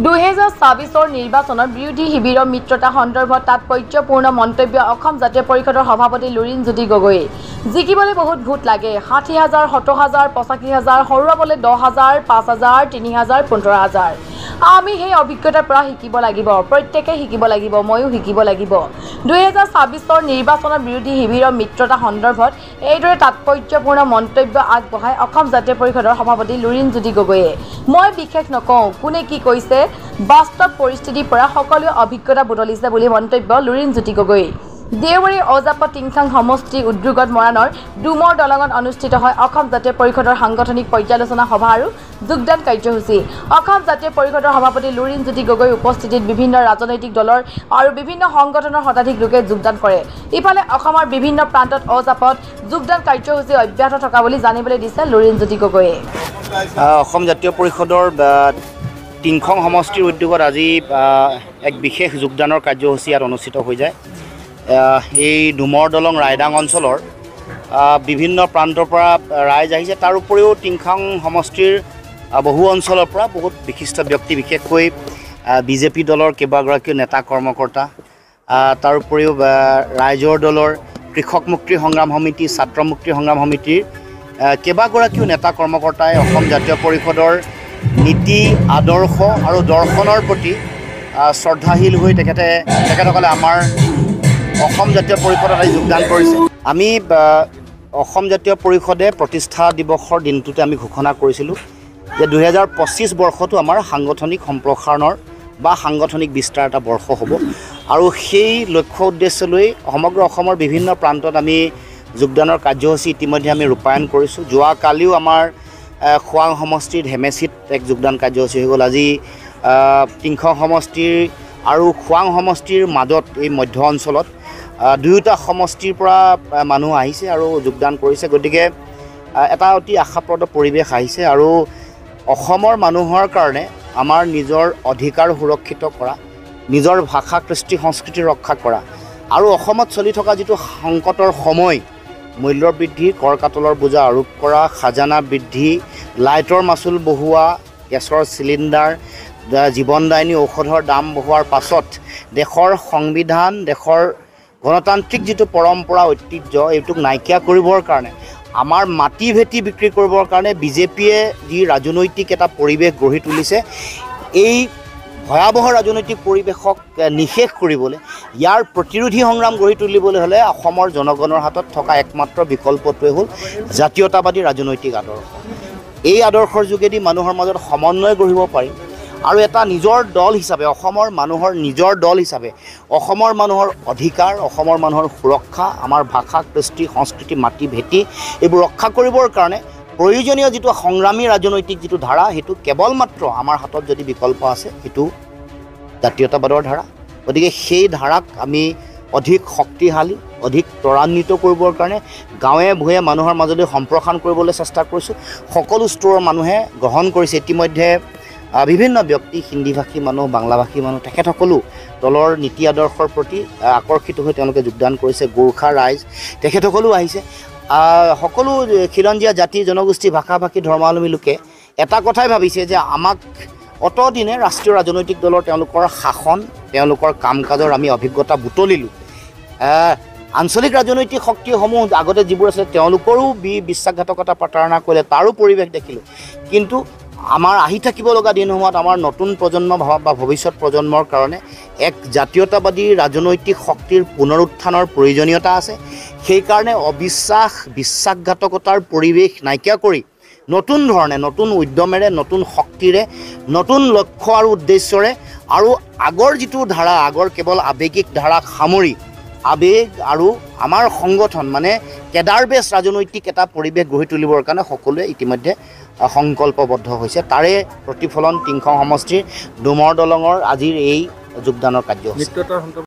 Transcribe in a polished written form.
2024 নিৰ্বাচনত বিৰোধী শিবিৰৰ মিত্ৰতা সন্দৰ্ভত তাৎপৰ্যপূৰ্ণ মন্তব্য অসম জাতীয় পৰিষদৰ সভাপতি লুৰিণজ্যোতি গগৈ। জিকিবলৈ বহুত ভোট লাগে, 60,000, 70,000, 85,000, হৰুৱাবলৈ 10,000, 5,000, 3,000, 15,000। আমি সেই অভিজ্ঞতাৰ পৰা শিকিব লাগিব, প্ৰত্যেকে শিকিব লাগিব, ময়ো শিকিব লাগিব। 2024 নিৰ্বাচনত বিৰোধী শিবিৰৰ মিত্ৰতা সন্দৰ্ভত এইদৰে তাৎপৰ্যপূৰ্ণ মন্তব্য আগবঢ়াই অসম জাতীয় পৰিষদৰ সভাপতি লুৰিণজ্যোতি গগৈয়ে। মই বিশেষ নকওঁ কোনে কি কৈছে, বাস্তৱ পৰিস্থিতিৰ পৰা সকলোৱে অভিজ্ঞতা বুটলিছে বুলি মন্তব্য লুৰিণজ্যোতি গগৈ। দেওবাৰে অজাপত টিংখাং সমষ্টি উদ্যোগত মৰাণৰ ডুমৰ দলঙত অনুষ্ঠিত হয় অসম জাতীয় পৰিষদৰ সাংগঠনিক পৰ্যালোচনা সভা আৰু যোগদান কাৰ্যসূচী। অসম জাতীয় পৰিষদৰ সভাপতি লুৰিণজ্যোতি গগৈৰ উপস্থিতিত বিভিন্ন ৰাজনৈতিক দলৰ আৰু বিভিন্ন সংগঠনৰ শতাধিক লোকে যোগদান কৰে। ইফালে অসমৰ বিভিন্ন প্ৰান্তত অজাপত যোগদান কাৰ্যসূচী অব্যাহত থকা বুলি জানিবলৈ দিছে লুৰিণজ্যোতি গগৈয়ে। অসম জাতীয় পৰিষদৰ টিংখং সমষ্টিৰ উদ্যোগত আজি এক বিশেষ যোগদানৰ কাৰ্যসূচী ইয়াত অনুষ্ঠিত হৈ যায়। এই ডুমৰ দলং ৰাইদাং অঞ্চলৰ বিভিন্ন প্ৰান্তৰ পৰা ৰাইজ আহিছে। তাৰ উপৰিও টিংখং সমষ্টিৰ বহু অঞ্চলৰ পৰা বহুত বিশিষ্ট ব্যক্তি, বিশেষকৈ বিজেপি দলৰ কেইবাগৰাকীও নেতা কৰ্মকৰ্তা, তাৰ উপৰিও ৰাইজৰ দলৰ কৃষক মুক্তি সংগ্ৰাম সমিতি, ছাত্ৰ মুক্তি সংগ্ৰাম সমিতিৰ কেইবাগৰাকীও নেতা কৰ্মকৰ্তাই অসম জাতীয় পৰিষদৰ নীতি আদৰ্শ আৰু দৰ্শনৰ প্ৰতি শ্ৰদ্ধাশীল হৈ তেখেতসকলে আমাৰ অসম জাতীয় পৰিষদত আজি যোগদান কৰিছে। আমি অসম জাতীয় পৰিষদে প্ৰতিষ্ঠা দিৱসৰ দিনটোতে আমি ঘোষণা কৰিছিলোঁ যে 2025 বৰ্ষটো আমাৰ সাংগঠনিক সম্প্ৰসাৰণৰ বা সাংগঠনিক বিস্তাৰ এটা বৰ্ষ হ'ব আৰু সেই লক্ষ্য উদ্দেশ্য লৈ সমগ্ৰ অসমৰ বিভিন্ন প্ৰান্তত আমি যোগদানৰ কাৰ্যসূচী ইতিমধ্যে আমি ৰূপায়ণ কৰিছোঁ। যোৱাকালিও আমাৰ খোৱাং সমষ্টিৰ ধেমেচিত এক যোগদান কাৰ্যসূচী হৈ গ'ল। আজি টিংখং সমষ্টিৰ আৰু খোৱাং সমষ্টিৰ মাজত এই মধ্য অঞ্চলত দুয়োটা সমষ্টিৰ পৰা মানুহ আহিছে আৰু যোগদান কৰিছে। গতিকে এটা অতি আশাপ্ৰদ পৰিৱেশ আহিছে আৰু অসমৰ মানুহৰ কাৰণে আমাৰ নিজৰ অধিকাৰ সুৰক্ষিত কৰা, নিজৰ ভাষা কৃষ্টি সংস্কৃতি ৰক্ষা কৰা আৰু অসমত চলি থকা যিটো সংকটৰ সময়, মূল্য বৃদ্ধি, কৰ কাতলৰ বোজা আৰোপ কৰা, খাজানা বৃদ্ধি, লাইটৰ মাচুল বঢ়োৱা, গেছৰ চিলিণ্ডাৰ, জীৱনদায়িনী ঔষধৰ দাম বঢ়োৱাৰ পাছত দেশৰ সংবিধান, দেশৰ গণতান্ত্ৰিক যিটো পৰম্পৰা ঐতিহ্য, এইটোক নাইকিয়া কৰিবৰ কাৰণে, আমাৰ মাটি ভেটি বিক্ৰী কৰিবৰ কাৰণে বিজেপিয়ে যি ৰাজনৈতিক এটা পৰিৱেশ গঢ়ি তুলিছে, এই ভয়াৱহ ৰাজনৈতিক পৰিৱেশক নিশেষ কৰিবলৈ, ইয়াৰ প্ৰতিৰোধী সংগ্ৰাম গঢ়ি তুলিবলৈ হ'লে অসমৰ জনগণৰ হাতত থকা একমাত্ৰ বিকল্পটোৱে হ'ল জাতীয়তাবাদী ৰাজনৈতিক আদৰ্শ। এই আদৰ্শৰ যোগেদি মানুহৰ মাজত সমন্বয় গঢ়িব পাৰি আৰু এটা নিজৰ দল হিচাপে, অসমৰ মানুহৰ নিজৰ দল হিচাপে অসমৰ মানুহৰ অধিকাৰ, অসমৰ মানুহৰ সুৰক্ষা, আমাৰ ভাষা কৃষ্টি সংস্কৃতি, মাটি ভেটি এইবোৰ ৰক্ষা কৰিবৰ কাৰণে প্ৰয়োজনীয় যিটো সংগ্ৰামী ৰাজনৈতিক যিটো ধাৰা, সেইটো কেৱল মাত্ৰ আমাৰ হাতত যদি বিকল্প আছে, সেইটো জাতীয়তাবাদৰ ধাৰা। গতিকে সেই ধাৰাক আমি অধিক শক্তিশালী, অধিক ত্বৰান্বিত কৰিবৰ কাৰণে গাঁৱে ভূঞে মানুহৰ মাজলৈ সম্প্ৰসাৰণ কৰিবলৈ চেষ্টা কৰিছোঁ। সকলো স্তৰৰ মানুহে গ্ৰহণ কৰিছে। ইতিমধ্যে বিভিন্ন ব্যক্তি, হিন্দীভাষী মানুহ, বাংলাভাষী মানুহ, তেখেতসকলো দলৰ নীতি আদৰ্শৰ প্ৰতি আকৰ্ষিত হৈ তেওঁলোকে যোগদান কৰিছে। গোৰ্খা ৰাইজ তেখেতসকলো আহিছে। সকলো খিলঞ্জীয়া জাতি, জনগোষ্ঠী, ভাষা ভাষী, ধৰ্মাৱলম্বী লোকে এটা কথাই ভাবিছে যে আমাক অতদিনে ৰাষ্ট্ৰীয় ৰাজনৈতিক দলৰ তেওঁলোকৰ শাসন, তেওঁলোকৰ কাম কাজৰ আমি অভিজ্ঞতা বুটলিলোঁ। আঞ্চলিক ৰাজনৈতিক শক্তিসমূহ আগতে যিবোৰ আছিলে তেওঁলোকৰো বিশ্বাসঘাতকতা প্ৰতাৰণা কৰিলে, তাৰো পৰিৱেশ দেখিলোঁ। কিন্তু আমাৰ আহি থাকিব লগা দিনসমূহত আমাৰ নতুন প্ৰজন্ম বা ভৱিষ্যত প্ৰজন্মৰ কাৰণে এক জাতীয়তাবাদী ৰাজনৈতিক শক্তিৰ পুনৰুত্থানৰ প্ৰয়োজনীয়তা আছে। সেইকাৰণে অবিশ্বাস, বিশ্বাসঘাতকতাৰ পৰিৱেশ নাইকিয়া কৰি নতুন ধৰণে, নতুন উদ্যমেৰে, নতুন শক্তিৰে, নতুন লক্ষ্য আৰু উদ্দেশ্যৰে আৰু আগৰ যিটো ধাৰা, আগৰ কেৱল আৱেগিক ধাৰাক সামৰি আৱেগ আৰু আমাৰ সংগঠন মানে কেডাৰবেছ ৰাজনৈতিক এটা পৰিৱেশ গঢ়ি তুলিবৰ কাৰণে সকলোৱে ইতিমধ্যে সংকল্পবদ্ধ হৈছে। তাৰে প্ৰতিফলন টিংখং সমষ্টিৰ ডুমৰ দলঙৰ আজিৰ এই যোগদানৰ কাৰ্যসূচী।